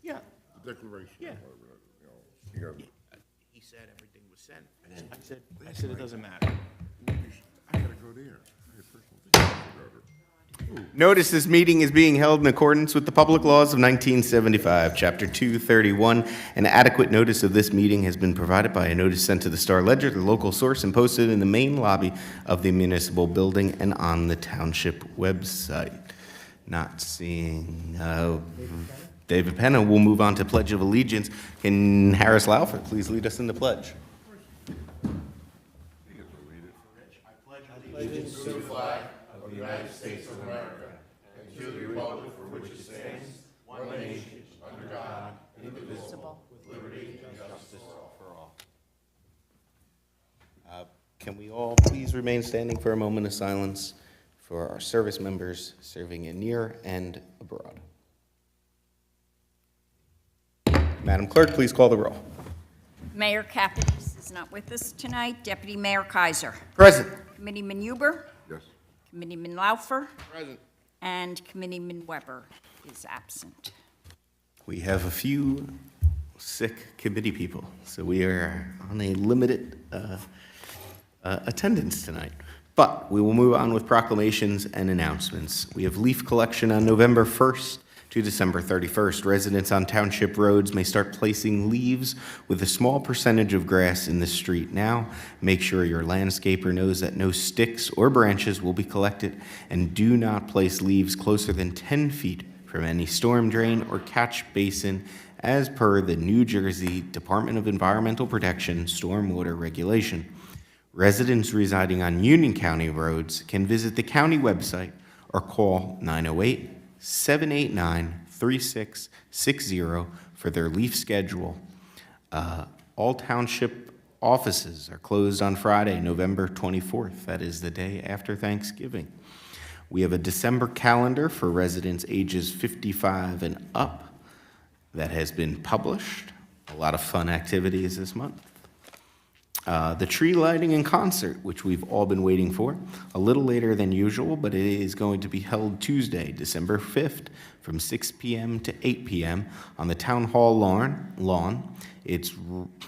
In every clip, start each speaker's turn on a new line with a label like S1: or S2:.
S1: Yeah.
S2: declaration.
S1: Yeah.
S2: You know, you
S1: He said everything was sent. I said it doesn't matter.
S2: gotta, I gotta go there. I have personal things I gotta go to.
S3: Notice this meeting is being held in accordance with the public laws of 1975, Chapter 231. An adequate notice of this meeting has been provided by a notice sent to the Star Ledger, the local source, and posted in the main lobby of the municipal building and on the township website. Not seeing David Penna. We'll move on to Pledge of Allegiance. Can Harris Laufer please lead us in the pledge? Can we all please remain standing for a moment of silence for our service members serving in near and abroad? Madam Clerk, please call the roll.
S4: Mayor Capides is not with us tonight. Deputy Mayor Kaiser.
S3: Present.
S4: Committeeman Huber.
S2: Yes.
S4: Committeeman Laufer.
S3: Present.
S4: And Committeeman Weber is absent.
S3: We have a few sick committee people, so we are on a limited attendance tonight. But we will move on with proclamations and announcements. We have leaf collection on November 1st to December 31st. Residents on township roads may start placing leaves with a small percentage of grass in the street now. Make sure your landscaper knows that no sticks or branches will be collected, and do not place leaves closer than 10 feet from any storm drain or catch basin as per the New Jersey Department of Environmental Protection stormwater regulation. Residents residing on Union County roads can visit the county website or call 908-789-3660 for their leaf schedule. All township offices are closed on Friday, November 24th. That is the day after Thanksgiving. We have a December calendar for residents ages 55 and up that has been published. A lot of fun activities this month. The tree lighting in concert, which we've all been waiting for, a little later than usual, but it is going to be held Tuesday, December 5th, from 6 p.m. to 8 p.m. on the Town Hall lawn. Its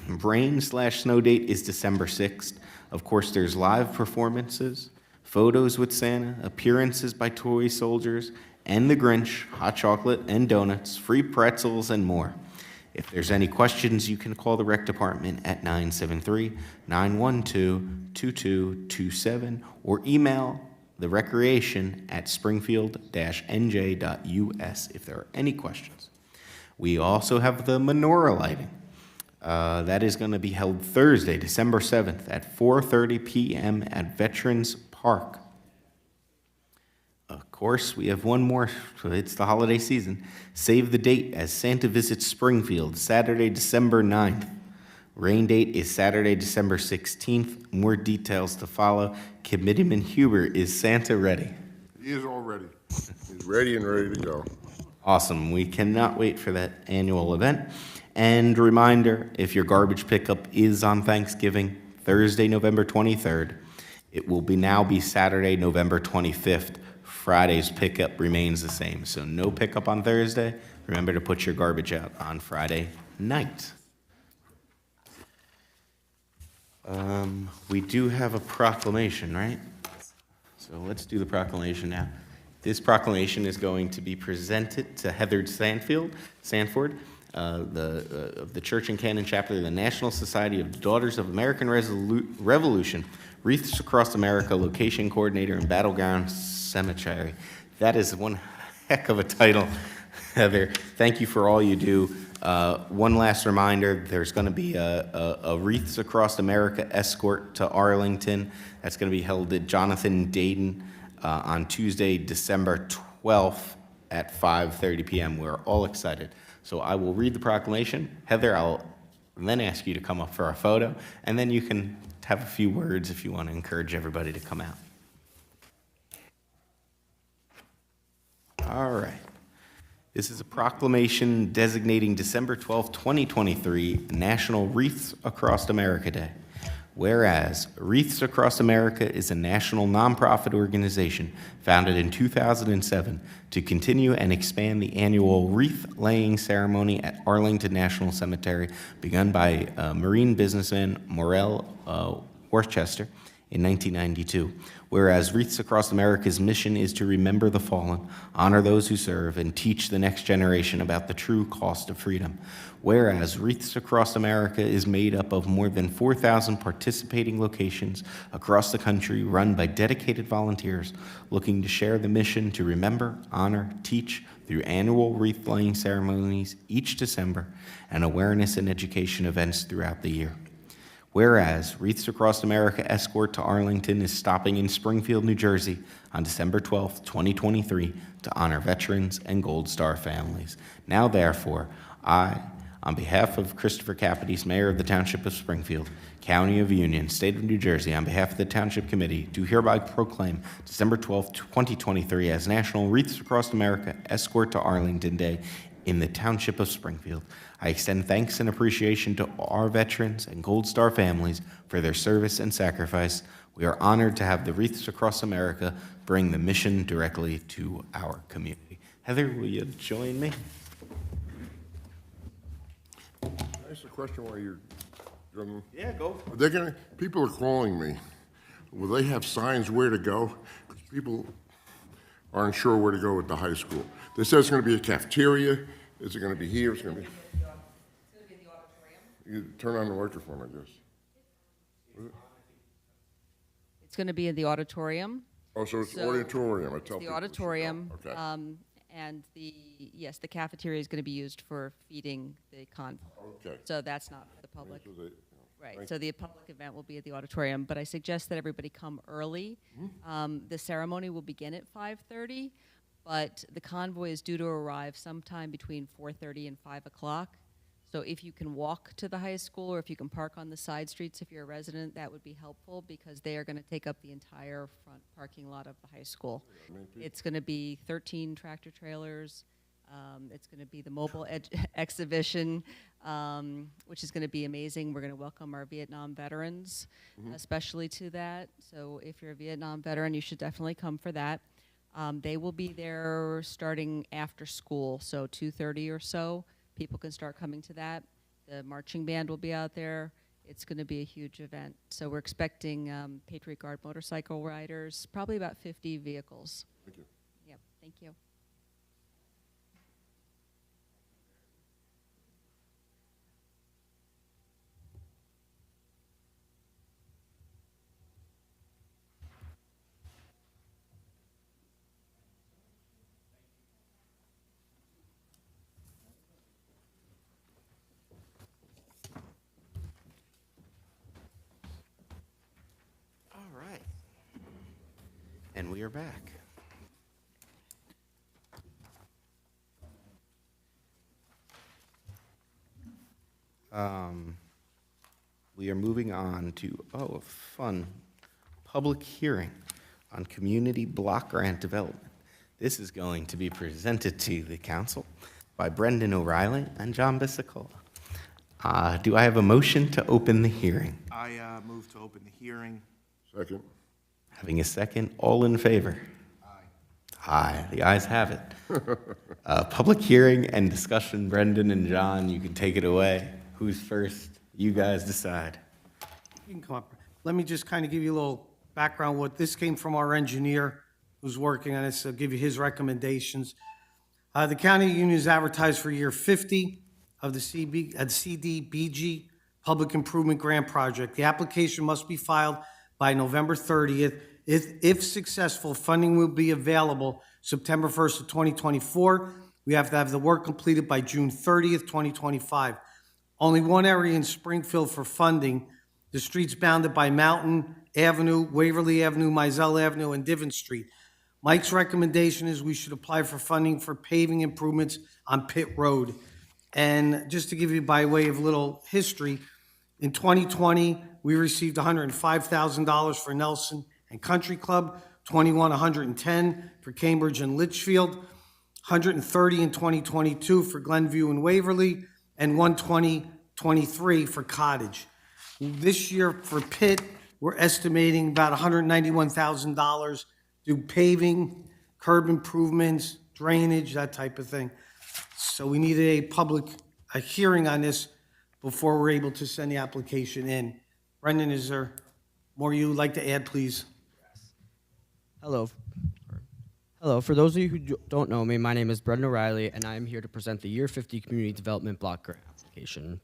S3: rain/snow date is December 6th. Of course, there's live performances, photos with Santa, appearances by toy soldiers, and the Grinch, hot chocolate and donuts, free pretzels, and more. If there's any questions, you can call the rec department at 973-912-2227 or email the recreation at springfield-nj.us if there are any questions. We also have the menorah lighting. That is going to be held Thursday, December 7th at 4:30 p.m. at Veterans Park. Of course, we have one more. It's the holiday season. Save the date as Santa visits Springfield, Saturday, December 9th. Rain date is Saturday, December 16th. More details to follow. Committeeman Huber, is Santa ready?
S2: He is all ready. He's ready and ready to go.
S3: Awesome. We cannot wait for that annual event. And reminder, if your garbage pickup is on Thanksgiving, Thursday, November 23rd, it will now be Saturday, November 25th. Friday's pickup remains the same, so no pickup on Thursday. Remember to put your garbage out on Friday night. We do have a proclamation, right? So let's do the proclamation now. This proclamation is going to be presented to Heather Sanford, of the Church and Canon Chapter of the National Society of Daughters of American Revolution, Wreaths Across America, Location Coordinator in Battleground Cemetery. That is one heck of a title, Heather. Thank you for all you do. One last reminder, there's going to be a Wreaths Across America escort to Arlington. That's going to be held at Jonathan Dayton on Tuesday, December 12th at 5:30 p.m. We're all excited. So I will read the proclamation. Heather, I'll then ask you to come up for a photo, and then you can have a few words if you want to encourage everybody to come out. All right. This is a proclamation designating December 12, 2023, National Wreaths Across America Day. Whereas Wreaths Across America is a national nonprofit organization founded in 2007 to continue and expand the annual wreath-laying ceremony at Arlington National Cemetery, begun by Marine businessman Morel Worcester in 1992. Whereas Wreaths Across America's mission is to remember the fallen, honor those who serve, and teach the next generation about the true cost of freedom. Whereas Wreaths Across America is made up of more than 4,000 participating locations across the country run by dedicated volunteers looking to share the mission to remember, honor, teach through annual wreath-laying ceremonies each December and awareness and education events throughout the year. Whereas Wreaths Across America Escort to Arlington is stopping in Springfield, New Jersey on December 12th, 2023 to honor veterans and Gold Star families. Now therefore, I, on behalf of Christopher Capides, Mayor of the Township of Springfield, County of Union, State of New Jersey, on behalf of the Township Committee, do hereby proclaim December 12th, 2023 as National Wreaths Across America Escort to Arlington Day in the Township of Springfield. I extend thanks and appreciation to our veterans and Gold Star families for their service and sacrifice. We are honored to have the Wreaths Across America bring the mission directly to our community. Heather, will you join me?
S2: Can I ask a question while you're done?
S3: Yeah, go.
S2: People are calling me. Will they have signs where to go? 'Cause people aren't sure where to go at the high school. They said it's gonna be a cafeteria. Is it gonna be here? It's gonna be in the auditorium. You turn on the microphone, I guess.
S5: It's going to be in the auditorium.
S2: Oh, so it's
S5: So,
S2: auditorium. I tell
S5: The
S2: people they should go.
S5: auditorium.
S2: Okay.
S5: And yes, the cafeteria is going to be used for feeding the convoy.
S2: Okay.
S5: So that's not for the public.
S2: So they-
S5: Right,
S2: Thank
S5: so the public event will be at the auditorium, but I suggest that everybody come early. The ceremony will begin at 5:30, but the convoy is due to arrive sometime between 4:30 and 5 o'clock. So if you can walk to the high school, or if you can park on the side streets if you're a resident, that would be helpful, because they are going to take up the entire front parking lot of the high school. It's going to be 13 tractor trailers. It's going to be the mobile exhibition, which is going to be amazing. We're going to welcome our Vietnam veterans, especially to that. So if you're a Vietnam veteran, you should definitely come for that. They will be there starting after school, so 2:30 or so. People can start coming to that. The marching band will be out there. It's going to be a huge event. So we're expecting Patriot Guard motorcycle riders, probably about 50 vehicles.
S2: Thank you.
S5: Yep, thank you.
S3: All right. And we are back. We are moving on to, a fun public hearing on community block grant development. This is going to be presented to the council by Brendan O'Reilly and John Bisicola. Do I have a motion to open the hearing?
S1: I move to open the hearing.
S2: Second.
S3: Having a second, all in favor? Aye, the ayes have it. Public hearing and discussion, Brendan and John, you can take it away. Who's first? You guys decide.
S6: You can come up. Let me just kind of give you a little background. What this came from our engineer who's working on this. I'll give you his recommendations. The County Union is advertised for year 50 of the CDBG Public Improvement Grant Project. The application must be filed by November 30th. If successful, funding will be available September 1st of 2024. We have to have the work completed by June 30th, 2025. Only one area in Springfield for funding, the streets bounded by Mountain Avenue, Waverly Avenue, Mizell Avenue, and Divon Street. Mike's recommendation is we should apply for funding for paving improvements on Pitt Road. And just to give you by way of little history, in 2020, we received $105,000 for Nelson and Country Club, 110 for Cambridge and Litchfield, 130 in 2022 for Glenview and Waverly, and 123 for Cottage. This year for Pitt, we're estimating about $191,000 through paving, curb improvements, drainage, that type of thing. So we needed a hearing on this before we're able to send the application in. Brendan, is there more you'd like to add, please?
S7: Hello. Hello. For those of you who don't know me, my name is Brendan O'Reilly, and I am here to present the Year 50 Community Development Block Grant application,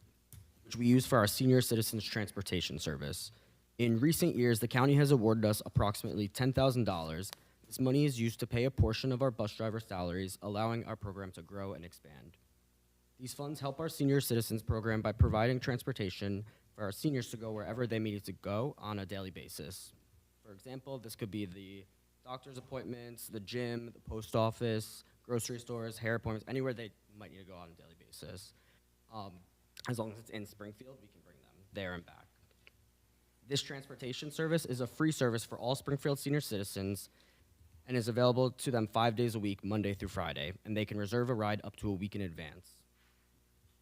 S7: which we use for our senior citizens transportation service. In recent years, the county has awarded us approximately $10,000. This money is used to pay a portion of our bus driver salaries, allowing our program to grow and expand. These funds help our senior citizens program by providing transportation for our seniors to go wherever they need to go on a daily basis. For example, this could be the doctor's appointments, the gym, the post office, grocery stores, hair appointments, anywhere they might need to go on a daily basis. As long as it's in Springfield, we can bring them there and back. This transportation service is a free service for all Springfield senior citizens and is available to them 5 days a week, Monday through Friday, and they can reserve a ride up to a week in advance.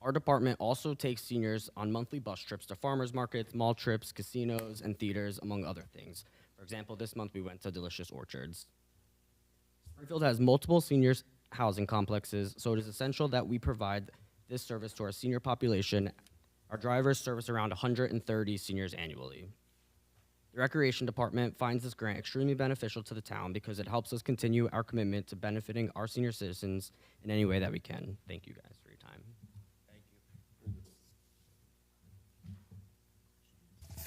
S7: Our department also takes seniors on monthly bus trips to farmers markets, mall trips, casinos, and theaters, among other things. For example, this month we went to Delicious Orchards. Springfield has multiple seniors housing complexes, so it is essential that we provide this service to our senior population. Our drivers service around 130 seniors annually. The Recreation Department finds this grant extremely beneficial to the town because it helps us continue our commitment to benefiting our senior citizens in any way that we can. Thank you guys for your time.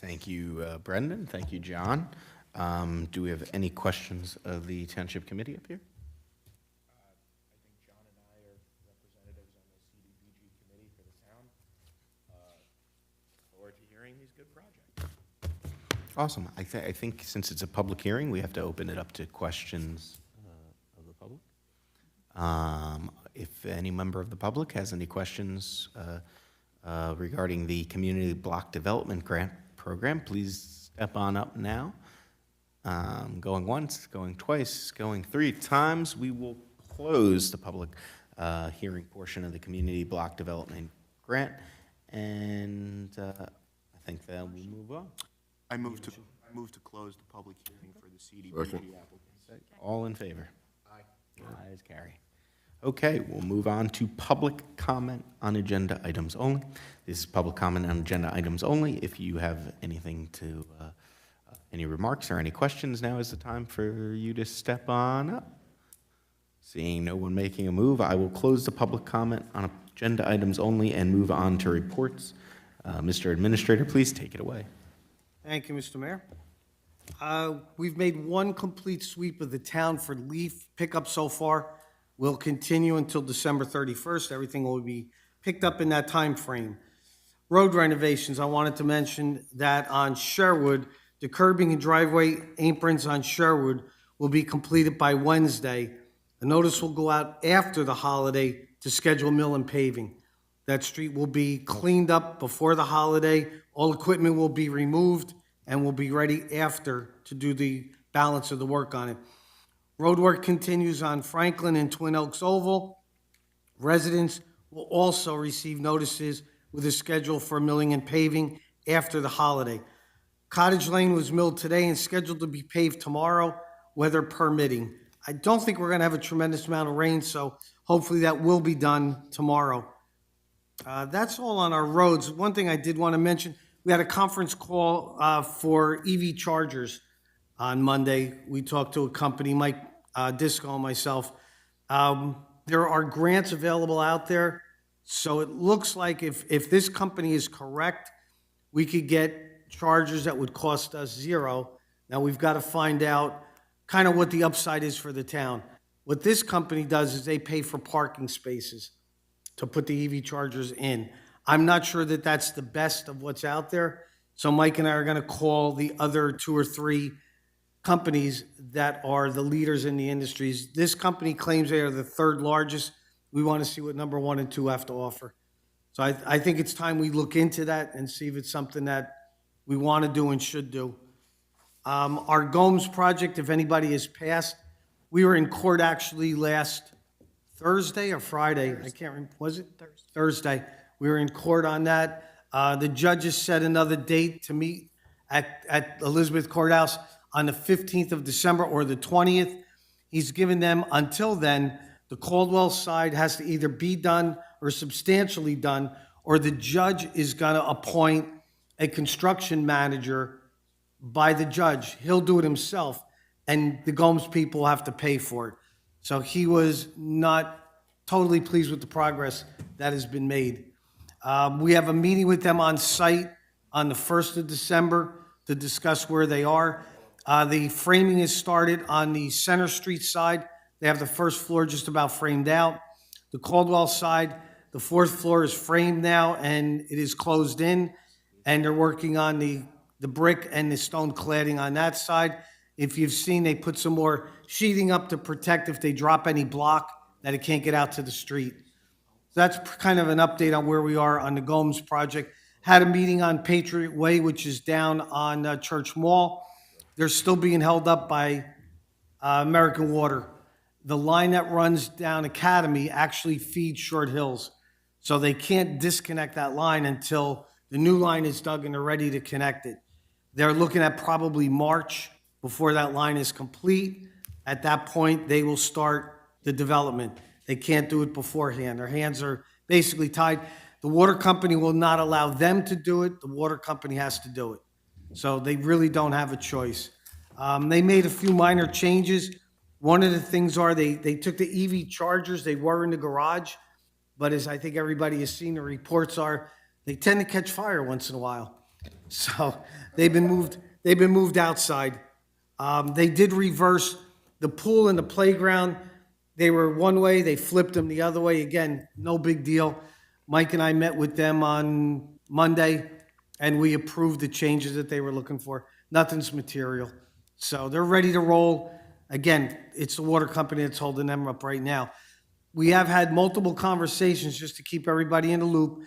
S3: Thank you, Brendan. Thank you, John. Do we have any questions of the Township Committee up here?
S1: I think John and I are representatives on the CDBG committee for the town. Forward to hearing these good projects.
S3: Awesome. I think since it's a public hearing, we have to open it up to questions of the public. If any member of the public has any questions regarding the Community Block Development Grant Program, please step on up now. Going once, going twice, going 3 times. We will close the public hearing portion of the Community Block Development Grant, and I think that we'll move on.
S1: I move to close the public hearing for the CDBG
S2: Second.
S1: applicant.
S3: All in favor?
S1: Aye.
S3: Ayes, carry. Okay, we'll move on to public comment on agenda items only. This is public comment on agenda items only. If you have anything to, any remarks or any questions, now is the time for you to step on up. Seeing no one making a move, I will close the public comment on agenda items only and move on to reports. Mr. Administrator, please take it away.
S6: Thank you, Mr. Mayor. We've made one complete sweep of the town for leaf pickup so far. We'll continue until December 31st. Everything will be picked up in that time frame. Road renovations, I wanted to mention that on Sherwood, the curbing and driveway aprons on Sherwood will be completed by Wednesday. A notice will go out after the holiday to schedule mill and paving. That street will be cleaned up before the holiday. All equipment will be removed and will be ready after to do the balance of the work on it. Road work continues on Franklin and Twin Oaks Oval. Residents will also receive notices with a schedule for milling and paving after the holiday. Cottage Lane was milled today and scheduled to be paved tomorrow, weather permitting. I don't think we're going to have a tremendous amount of rain, so hopefully that will be done tomorrow. That's all on our roads. One thing I did want to mention, we had a conference call for EV chargers on Monday. We talked to a company, Mike Disco and myself. There are grants available out there, so it looks like if this company is correct, we could get chargers that would cost us $0. Now, we've got to find out kind of what the upside is for the town. What this company does is they pay for parking spaces to put the EV chargers in. I'm not sure that that's the best of what's out there, so Mike and I are going to call the other 2 or 3 companies that are the leaders in the industries. This company claims they are the 3rd largest. We want to see what number 1 and 2 have to offer. So I think it's time we look into that and see if it's something that we want to do and should do. Our Gomes project, if anybody has passed, we were in court actually last Thursday or Friday. I can't remember. Was it? Thursday. We were in court on that. The judge has set another date to meet at Elizabeth Courthouse on the 15th of December or the 20th. He's given them until then. The Caldwell side has to either be done or substantially done, or the judge is going to appoint a construction manager by the judge. He'll do it himself, and the Gomes people have to pay for it. So he was not totally pleased with the progress that has been made. We have a meeting with them on site on the 1st of December to discuss where they are. The framing is started on the Center Street side. They have the first floor just about framed out. The Caldwell side, the fourth floor is framed now and it is closed in, and they're working on the brick and the stone cladding on that side. If you've seen, they put some more sheathing up to protect if they drop any block that it can't get out to the street. So that's kind of an update on where we are on the Gomes project. Had a meeting on Patriot Way, which is down on Church Mall. They're still being held up by American Water. The line that runs down Academy actually feeds Short Hills. So they can't disconnect that line until the new line is dug and they're ready to connect it. They're looking at probably March before that line is complete. At that point, they will start the development. They can't do it beforehand. Their hands are basically tied. The water company will not allow them to do it. The water company has to do it. So they really don't have a choice. They made a few minor changes. One of the things are they took the EV chargers. They were in the garage, but as I think everybody has seen, the reports are they tend to catch fire once in a while. So they've been moved outside. They did reverse the pool and the playground. They were one way, they flipped them the other way. Again, no big deal. Mike and I met with them on Monday, and we approved the changes that they were looking for. Nothing's material. So they're ready to roll. Again, it's the water company that's holding them up right now. We have had multiple conversations just to keep everybody in the loop.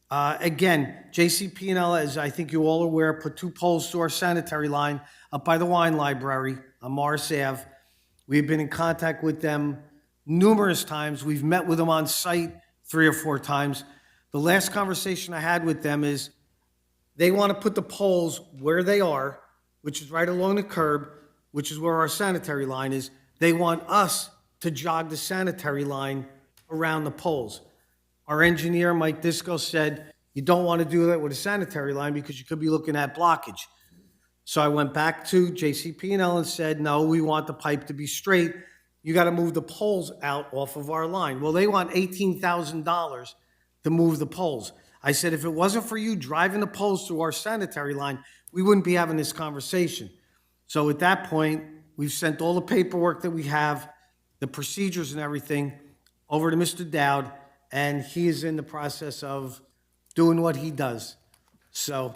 S6: Again, JCP&L, as I think you all are aware, put 2 poles to our sanitary line up by the wine library on Morris Ave. We've been in contact with them numerous times. We've met with them on site 3 or 4 times. The last conversation I had with them is they want to put the poles where they are, which is right along the curb, which is where our sanitary line is. They want us to jog the sanitary line around the poles. Our engineer, Mike Disco, said, you don't want to do that with a sanitary line because you could be looking at blockage. So I went back to JCP&L and said, no, we want the pipe to be straight. You got to move the poles out off of our line. Well, they want $18,000 to move the poles. I said, if it wasn't for you driving the poles through our sanitary line, we wouldn't be having this conversation. So at that point, we've sent all the paperwork that we have, the procedures and everything, over to Mr. Dowd, and he is in the process of doing what he does. So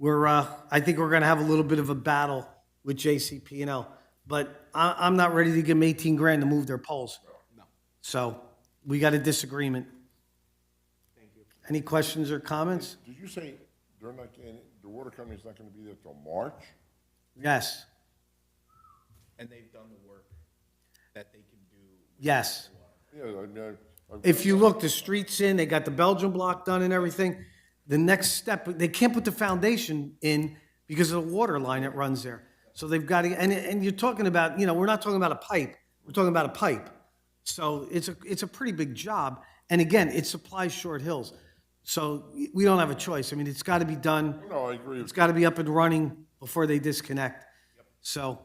S6: I think we're going to have a little bit of a battle with JCP&L, but I'm not ready to give them 18 grand to move their poles. No. So we got a disagreement. Thank you. Any questions or comments?
S2: Did you say they're not getting, the water company's not gonna be there till March?
S6: Yes,
S1: And they've done the work that they can do.
S6: yes.
S2: Yeah, I mean,
S6: If you look, the street's in, they got the Belgian block done and everything. The next step, they can't put the foundation in because of the water line that runs there. So they've got to, and you're talking about, we're not talking about a pipe. We're talking about a pipe. So it's a pretty big job. And again, it supplies Short Hills. So we don't have a choice. I mean, it's got to be done.
S2: No, I agree.
S6: It's got to be up and running before they disconnect. So,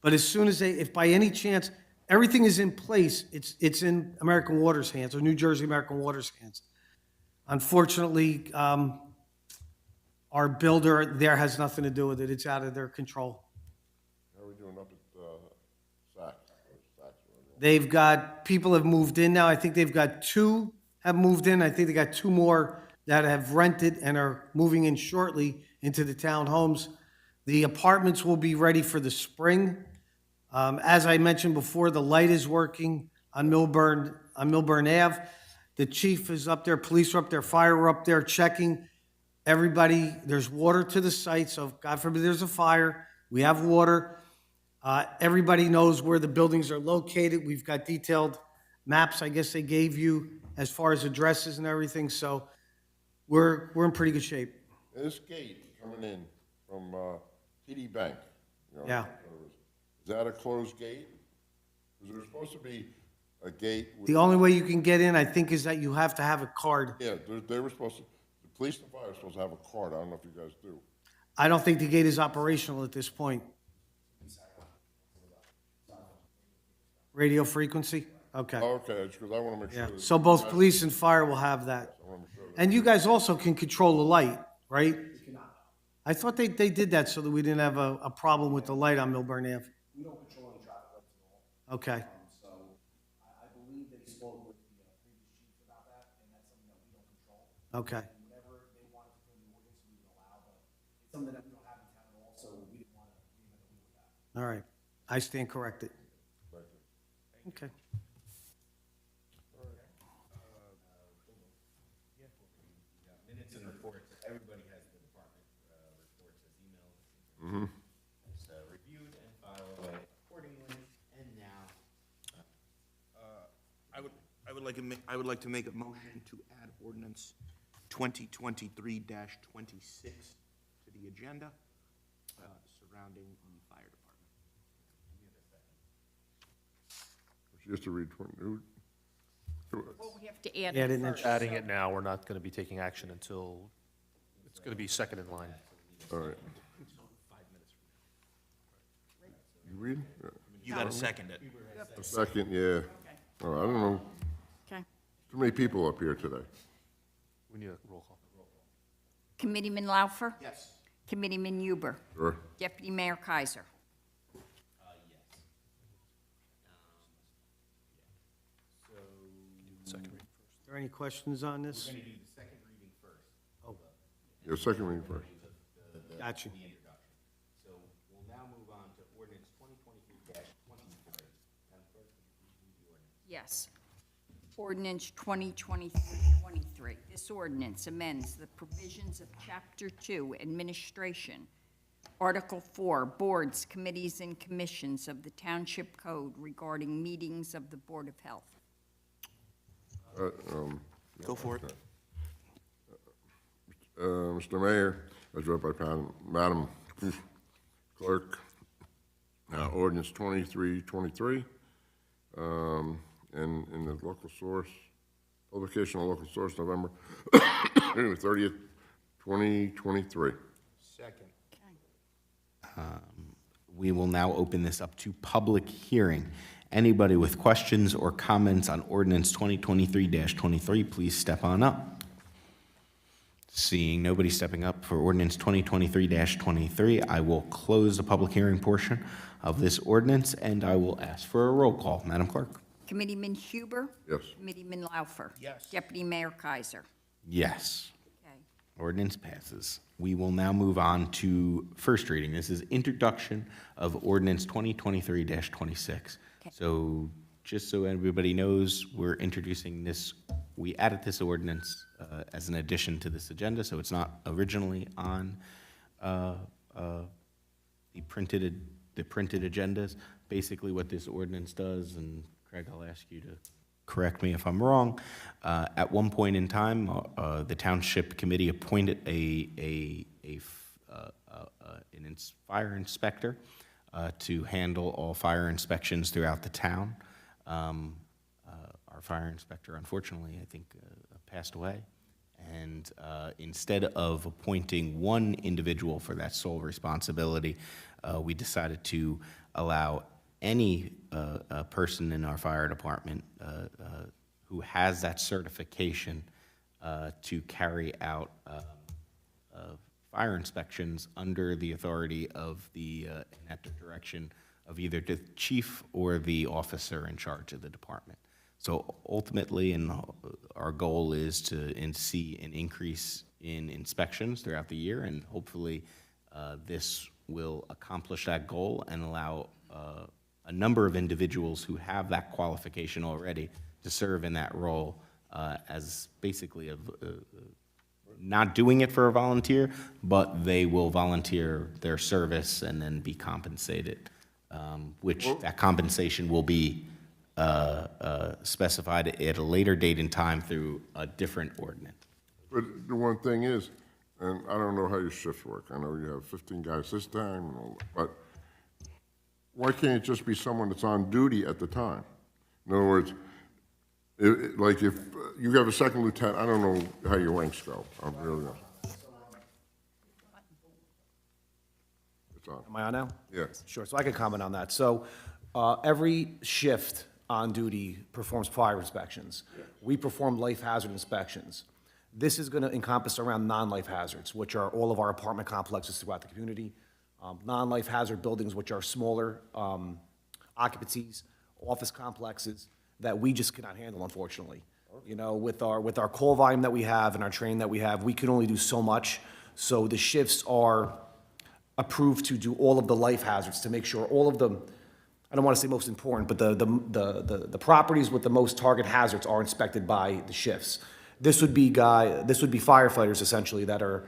S6: but as soon as if by any chance, everything is in place, it's in American Water's hands, or New Jersey American Water's hands. Unfortunately, our builder there has nothing to do with it. It's out of their control.
S2: How are we doing up at Saks?
S6: They've got, people have moved in now. I think they've got 2 have moved in. I think they got 2 more that have rented and are moving in shortly into the townhomes. The apartments will be ready for the spring. As I mentioned before, the light is working on Milburn Ave. The chief is up there, police are up there, fire are up there checking. Everybody, there's water to the site, so God forbid there's a fire, we have water. Everybody knows where the buildings are located. We've got detailed maps, I guess they gave you, as far as addresses and everything. So We're in pretty good shape.
S2: This gate coming in from TD Bank, you know,
S6: Yeah.
S2: is that a closed gate? Is there supposed to be a gate?
S6: The only way you can get in, I think, is that you have to have a card.
S2: Yeah, they were supposed to, the police and fire are supposed to have a card. I don't know if you guys do.
S6: I don't think the gate is operational at this point. Radio frequency? Okay.
S2: Okay, because I want to make sure.
S6: Yeah,
S2: that-
S6: so both police and fire will have that. And you guys also can control the light, right? I thought they did that so that we didn't have a problem with the light on Milburn Ave.
S1: We don't control any traffic lights at all.
S6: Okay,
S1: So I believe they spoke with the previous chief about that, and that's something that we don't control.
S6: okay.
S1: Whatever they wanted to put in the ordinance, we would allow, but it's something that we don't have in town at all, so we didn't want to reinvent the wheel with that.
S6: All right. I stand corrected. Okay.
S3: Minutes and reports, everybody has the department reports as emailed. It's reviewed and filed away accordingly, and now.
S8: I would like to make a motion to add ordinance 2023-26 to the agenda surrounding the fire department.
S2: Just to read 20,
S4: Well, we have to add
S6: Add
S4: it
S6: it in.
S4: first.
S9: Adding it now, we're not going to be taking action until, it's going to be second in line.
S2: all right. You read? Yeah.
S8: You got to second it.
S2: A second, yeah. All right, I don't know,
S4: Okay.
S2: too many people up here today.
S9: We need a roll call.
S4: Committeeman Laufer?
S8: Yes.
S4: Committeeman Huber?
S2: Sure.
S4: Deputy Mayor Kaiser?
S9: Second reading.
S6: Are there any questions on this?
S2: Yeah, second reading first.
S6: Got you.
S3: So we'll now move on to ordinance 2023-23. Madam Clerk, would you please read the ordinance?
S4: Yes. Ordinance 2023-23. This ordinance amends the provisions of Chapter 2, Administration, Article 4, Boards, Committees, and Commissions of the Township Code regarding meetings of the Board of Health.
S8: Go for it.
S2: Mr. Mayor, as read by Madam Clerk, ordinance 2323, and in the local source, publication on local source, November 30th, 2023.
S8: Second.
S3: We will now open this up to public hearing. Anybody with questions or comments on ordinance 2023-23, please step on up. Seeing nobody stepping up for ordinance 2023-23, I will close the public hearing portion of this ordinance, and I will ask for a roll call. Madam Clerk?
S4: Committeeman Huber?
S2: Yes.
S4: Committeeman Laufer?
S8: Yes.
S4: Deputy Mayor Kaiser?
S3: Yes.
S4: Okay.
S3: Ordinance passes. We will now move on to first reading. This is introduction of ordinance 2023-26. So just so everybody knows, we're introducing this, we added this ordinance as an addition to this agenda, so it's not originally on the printed agendas. Basically what this ordinance does, and Craig, I'll ask you to correct me if I'm wrong, at one point in time, the Township Committee appointed a fire inspector to handle all fire inspections throughout the town. Our fire inspector, unfortunately, I think, passed away. And instead of appointing one individual for that sole responsibility, we decided to allow any person in our fire department who has that certification to carry out fire inspections under the authority of at the direction of either the chief or the officer in charge of the department. So ultimately, our goal is to see an increase in inspections throughout the year, and hopefully this will accomplish that goal and allow a number of individuals who have that qualification already to serve in that role as basically not doing it for a volunteer, but they will volunteer their service and then be compensated, which that compensation will be specified at a later date and time through a different ordinance.
S2: But the one thing is, and I don't know how your shifts work, I know you have 15 guys this time, and all that, but why can't it just be someone that's on duty at the time? In other words, like if you have a second lieutenant, I don't know how your ranks go, I'm really not. It's on.
S1: Am I on now?
S2: Yeah.
S1: Sure, so I can comment on that. So, every shift on duty performs fire inspections. We perform life hazard inspections. This is gonna encompass around non-life hazards, which are all of our apartment complexes throughout the community. Non-life hazard buildings, which are smaller, occupancies, office complexes that we just cannot handle, unfortunately. You know, with our call volume that we have and our training that we have, we can only do so much. So the shifts are approved to do all of the life hazards, to make sure all of them, I don't want to say most important, but the properties with the most target hazards are inspected by the shifts. This would be firefighters essentially that are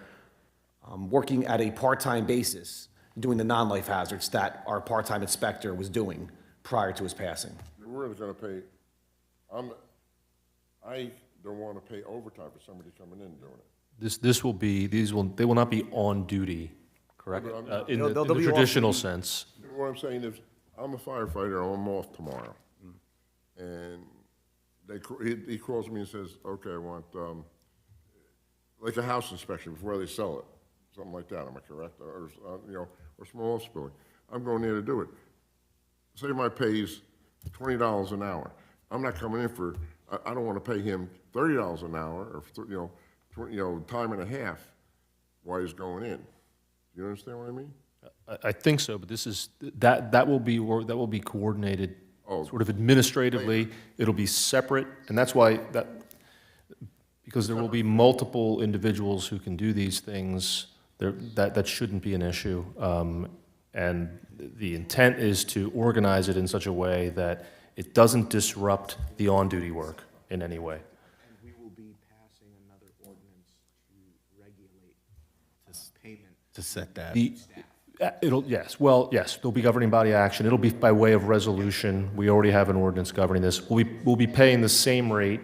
S1: working at a part-time basis, doing the non-life hazards that our part-time inspector was doing prior to his passing.
S2: We're gonna pay, I don't wanna pay overtime for somebody coming in and doing it.
S9: This will be, they will not be on duty, correct? In
S1: They'll
S9: the
S1: be off
S9: traditional
S1: duty.
S9: sense.
S2: What I'm saying is, I'm a firefighter, I'm off tomorrow. And he calls me and says, okay, I want, like a house inspection before they sell it, something like that, am I correct? Or, you know, or small office building. I'm going there to do it. Say my pay is $20 an hour. I'm not coming in for, I don't want to pay him $30 an hour, or, time and a half while he's going in. You understand what I mean?
S9: I think so, but this is, that will be coordinated sort of administratively. It'll be separate, and that's why because there will be multiple individuals who can do these things, that shouldn't be an issue. And the intent is to organize it in such a way that it doesn't disrupt the on-duty work in any way.
S8: And we will be passing another ordinance to regulate this payment.
S3: To set that.
S9: Yes, there'll be governing body action. It'll be by way of resolution. We already have an ordinance governing this. We'll be paying the same rate.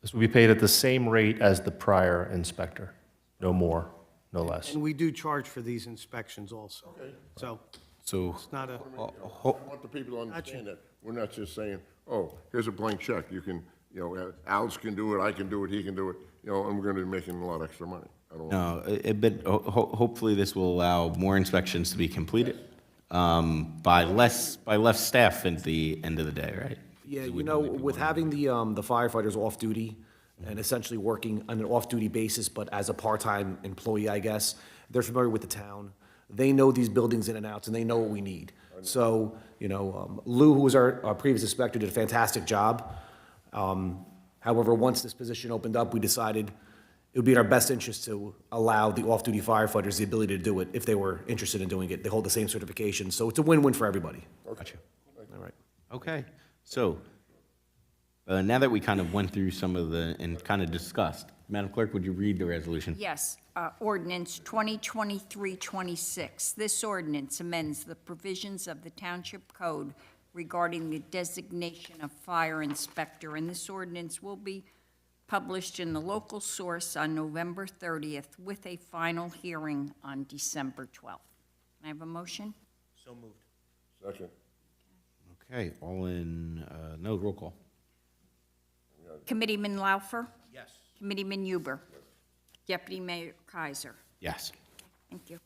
S9: This will be paid at the same rate as the prior inspector, no more, no less.
S6: And we do charge for these inspections also. So
S3: So,
S6: it's not a,
S2: I want the people to understand that. We're not just saying, oh, here's a blank check, you can, Alex can do it, I can do it, he can do it, and we're gonna be making a lot of extra money. I don't want.
S3: no, but hopefully this will allow more inspections to be completed by less staff at the end of the day, right?
S1: Yeah,
S3: So
S1: you
S3: we'd
S1: know,
S3: only be
S1: with
S3: one.
S1: having the firefighters off duty and essentially working on an off-duty basis, but as a part-time employee, I guess, they're familiar with the town. They know these buildings in and outs, and they know what we need. So, Lou, who was our previous inspector, did a fantastic job. However, once this position opened up, we decided it would be in our best interest to allow the off-duty firefighters the ability to do it if they were interested in doing it. They hold the same certification, so it's a win-win for everybody.
S3: Gotcha.
S1: All right.
S3: Okay, so, now that we kind of went through some of and kind of discussed, Madam Clerk, would you read the resolution?
S4: Yes, ordinance 2023-26. This ordinance amends the provisions of the Township Code regarding the designation of fire inspector, and this ordinance will be published in the local source on November 30th with a final hearing on December 12th. Can I have a motion?
S8: So moved.
S2: Second.
S3: Okay, no, roll call.
S4: Committeeman Laufer?
S8: Yes.
S4: Committeeman Huber? Deputy Mayor Kaiser?
S3: Yes.
S4: Thank you.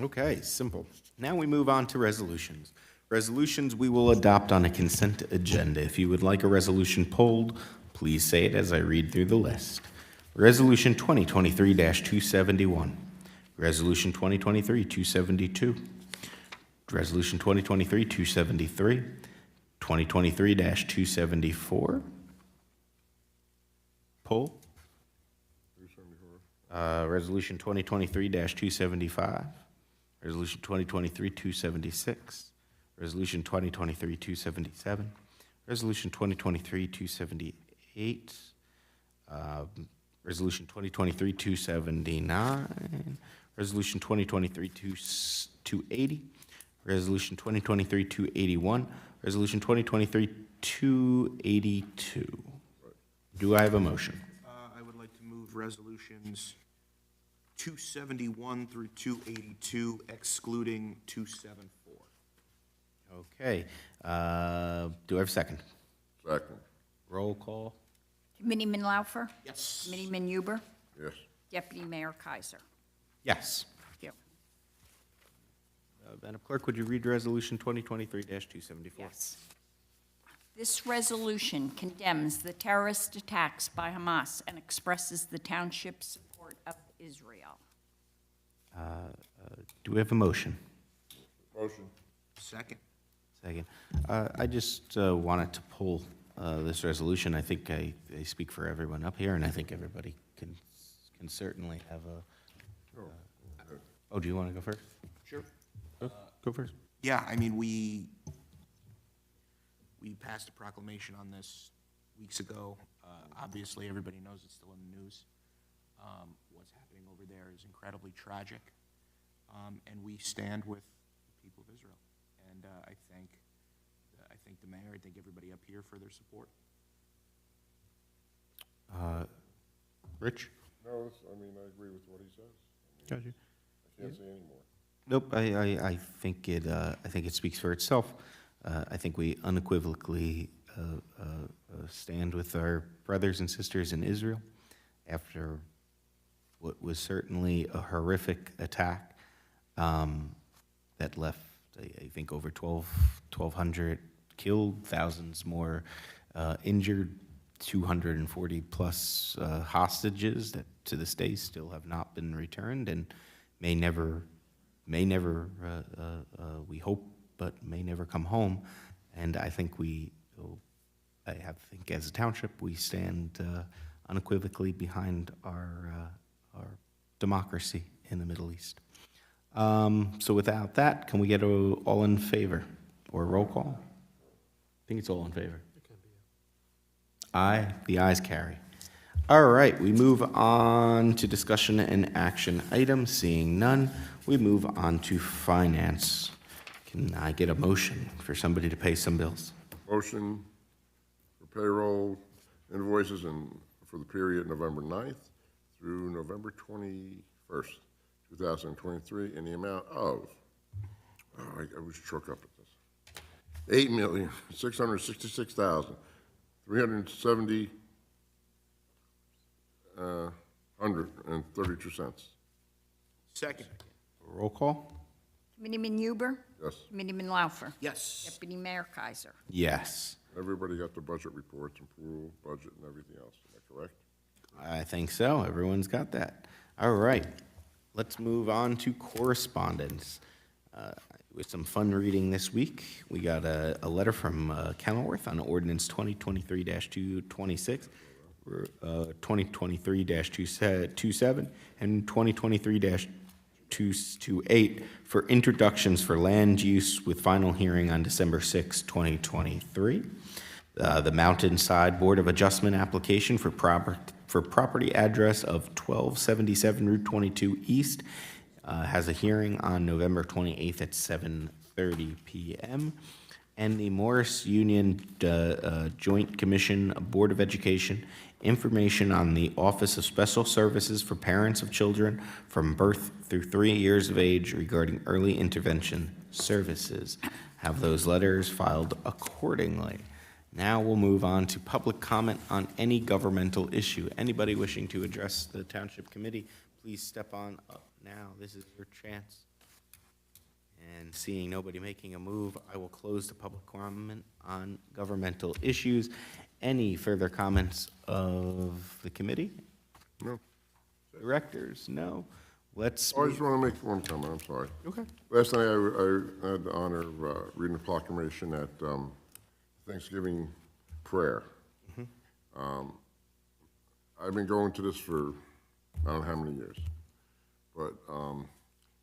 S3: Okay, simple. Now we move on to resolutions. Resolutions we will adopt on a consent agenda. If you would like a resolution pulled, please say it as I read through the list. Resolution 2023-271. Resolution 2023-272. Resolution 2023-273. 2023-274. Pull. Resolution 2023-275. Resolution 2023-276. Resolution 2023-277. Resolution 2023-278. Resolution 2023-279. Resolution 2023-280. Resolution 2023-281. Resolution 2023-282. Do I have a motion?
S8: I would like to move approve resolutions 271 through 282, excluding 274.
S3: Okay, do I have a second?
S2: Second.
S3: Roll call?
S4: Committeeman Laufer?
S8: Yes.
S4: Committeeman Huber?
S2: Yes.
S4: Deputy Mayor Kaiser?
S3: Yes.
S4: Thank you.
S3: Madam Clerk, would you read Resolution 2023-274?
S4: Yes. This resolution condemns the terrorist attacks by Hamas and expresses the township's support of Israel.
S3: Do we have a motion?
S2: Motion.
S8: Second.
S3: Second. I just wanted to pull this resolution. I think I speak for everyone up here, and I think everybody can certainly have a... Oh, do you want to go first?
S8: Sure.
S3: Go first.
S8: Yeah, I mean, we passed a proclamation on this weeks ago. Obviously, everybody knows it's still in the news. What's happening over there is incredibly tragic, and we stand with the people of Israel. And I thank the mayor, I thank everybody up here for their support.
S3: Rich?
S2: No, I mean, I agree with what he says.
S3: Got you.
S2: I can't say any more.
S3: Nope, I think it speaks for itself. I think we unequivocally stand with our brothers and sisters in Israel after what was certainly a horrific attack that left, I think, over 1,200 killed, thousands more injured, 240 plus hostages that to this day still have not been returned and may never, we hope, but may never come home. And I think I think as a township, we stand unequivocally behind our democracy in the Middle East. So without that, can we get a all in favor or a roll call? I think it's all in favor. Aye, the ayes carry. All right, we move on to discussion and action items. Seeing none, we move on to finance. Can I get a motion for somebody to pay some bills?
S2: Motion for payroll invoices for the period November 9th through November 21st, 2023, in the amount of, I was shook up at this, $8,666,370 $132.
S8: Second.
S3: Roll call?
S4: Committeeman Huber?
S2: Yes.
S4: Committeeman Laufer?
S8: Yes.
S4: Deputy Mayor Kaiser?
S3: Yes.
S2: Everybody got the budget reports and pool budget and everything else, am I correct?
S3: I think so. Everyone's got that. All right. Let's move on to correspondence. With some fun reading this week, we got a letter from Kenilworth on ordinance 2023-226, 2023-27, and 2023-228 for introductions for land use with final hearing on December 6, 2023. The Mountainside Board of Adjustment application for property address of 1277 Route 22 East has a hearing on November 28th at 7:30 p.m. And the Morris Union Joint Commission Board of Education information on the Office of Special Services for Parents of Children from birth through 3 years of age regarding early intervention services. Have those letters filed accordingly. Now we'll move on to public comment on any governmental issue. Anybody wishing to address the Township Committee, please step on up now. This is your chance. And seeing nobody making a move, I will close the public comment on governmental issues. Any further comments of the committee?
S2: No.
S3: Directors? No. Let's.
S2: I just want to make one comment, I'm sorry.
S3: Okay.
S2: Last night, I had the honor of reading the proclamation at Thanksgiving prayer. I've been going to this for I don't know how many years, but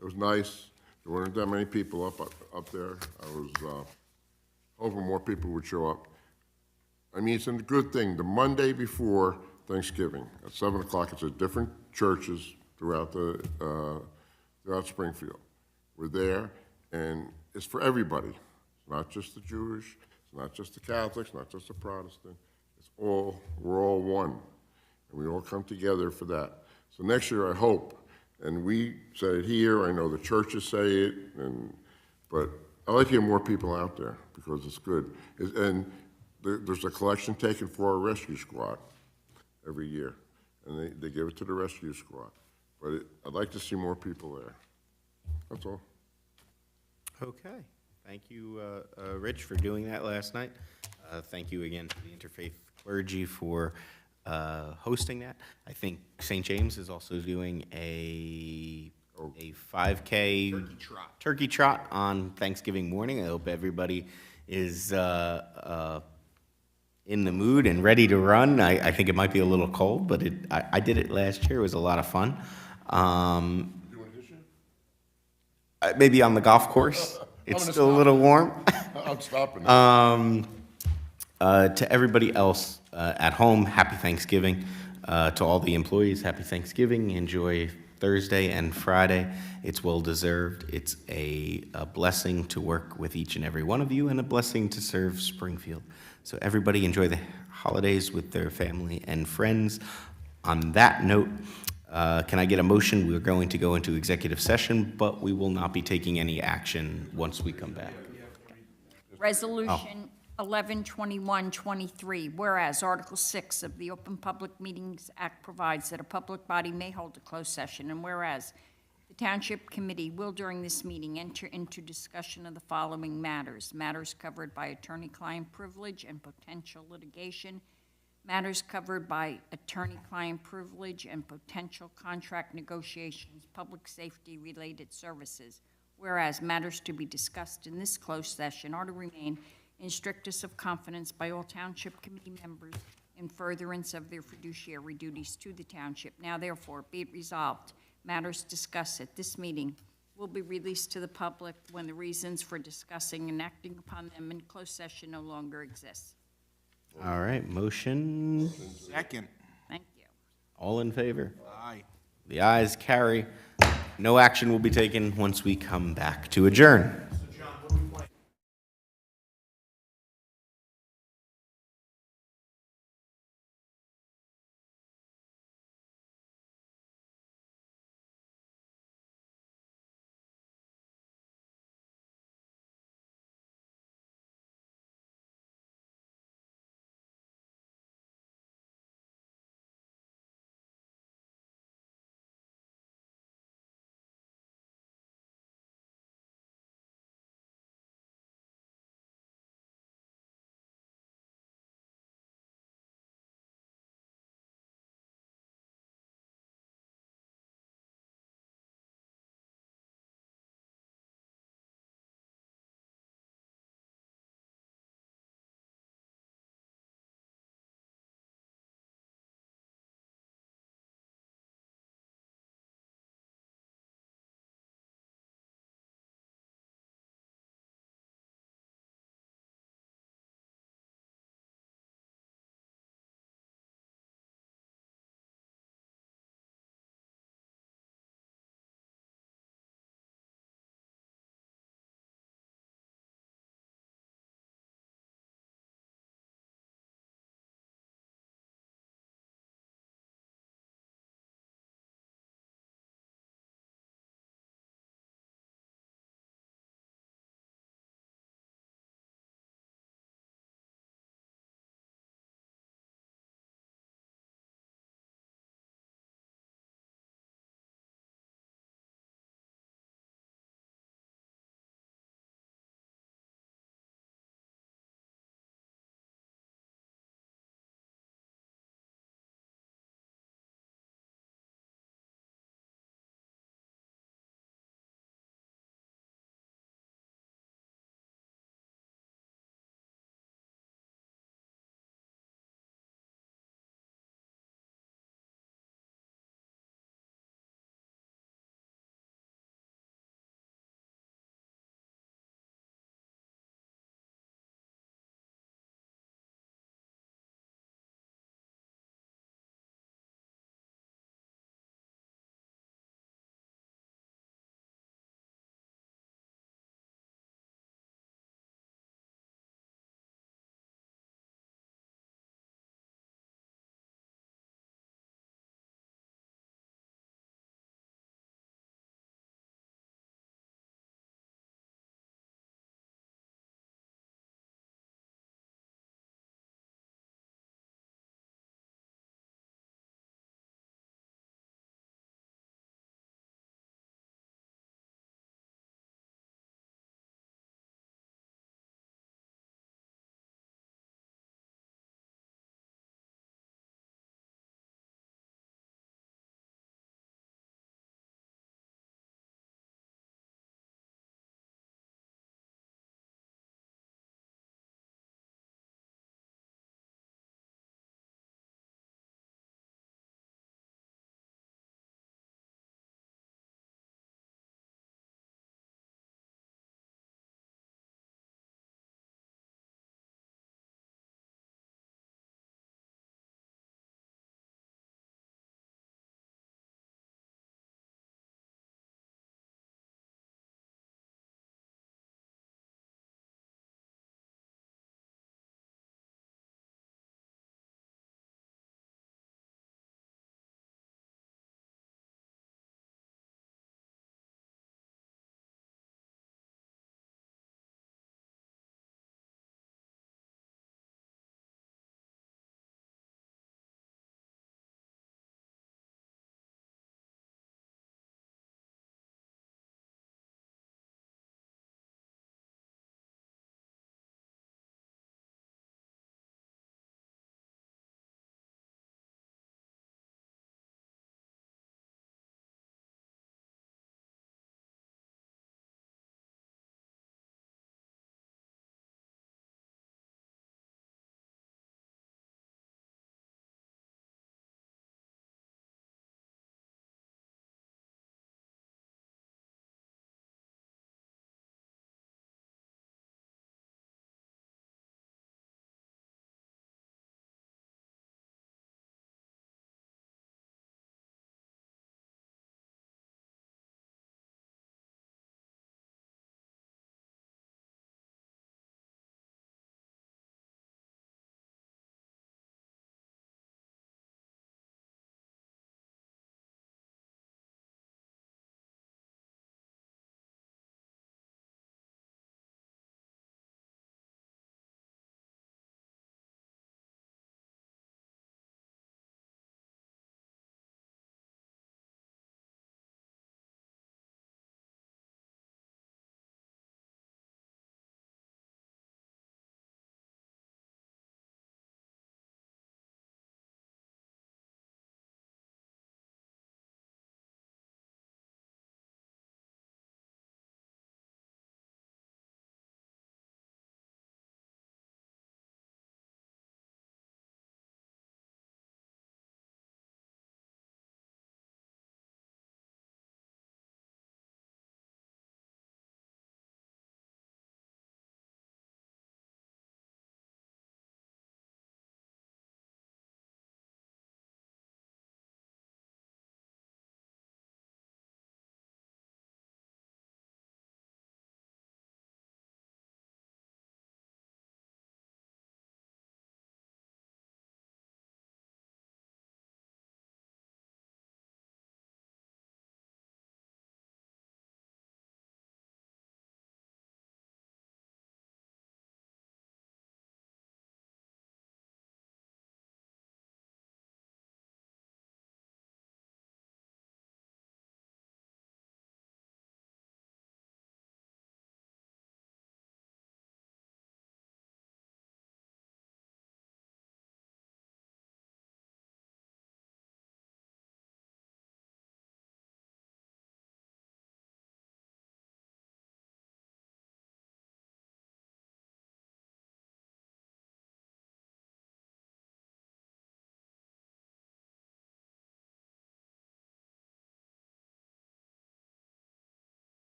S2: it was nice. There weren't that many people up there. I was hoping more people would show up. I mean, it's a good thing. The Monday before Thanksgiving at 7 o'clock, it's at different churches throughout Springfield. We're there, and it's for everybody. It's not just the Jewish. It's not just the Catholics. Not just the Protestant. We're all one. and we all come together for that. So next year, I hope, and we say it here, I know the churches say it, but I like to hear more people out there, because it's good. And there's a collection taken for our rescue squad every year, and they give it to the rescue squad. But I'd like to see more people there. That's all.
S3: Okay. Thank you, Rich, for doing that last night. Thank you again to the Interfaith Clergy for hosting that. I think St. James is also doing a 5K turkey trot on Thanksgiving morning. I hope everybody is in the mood and ready to run. I think it might be a little cold, but I did it last year. It was a lot of fun. Maybe on the golf course. It's still a little warm.
S2: I'm stopping.
S3: To everybody else at home, happy Thanksgiving. To all the employees, happy Thanksgiving. Enjoy Thursday and Friday. It's well-deserved. It's a blessing to work with each and every one of you and a blessing to serve Springfield. So everybody enjoy the holidays with their family and friends. On that note, can I get a motion? We're going to go into executive session, but we will not be taking any action once we come back.
S4: Resolution 112123, whereas Article 6 of the Open Public Meetings Act provides that a public body may hold a closed session, and whereas the Township Committee will during this meeting enter into discussion of the following matters: matters covered by attorney-client privilege and potential litigation, matters covered by attorney-client privilege and potential contract negotiations, public safety-related services. Whereas matters to be discussed in this closed session are to remain in strictest of confidence by all Township Committee members in furtherance of their fiduciary duties to the Township. Now therefore, be it resolved, matters discussed at this meeting will be released to the public when the reasons for discussing and acting upon them in closed session no longer exist.
S3: All right, motion.
S8: Second.
S4: Thank you.
S3: All in favor?
S8: Aye.
S3: The ayes carry. No action will be taken once we come back to adjourn.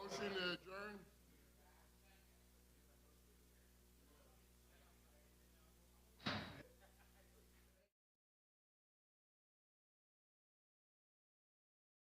S2: Motion to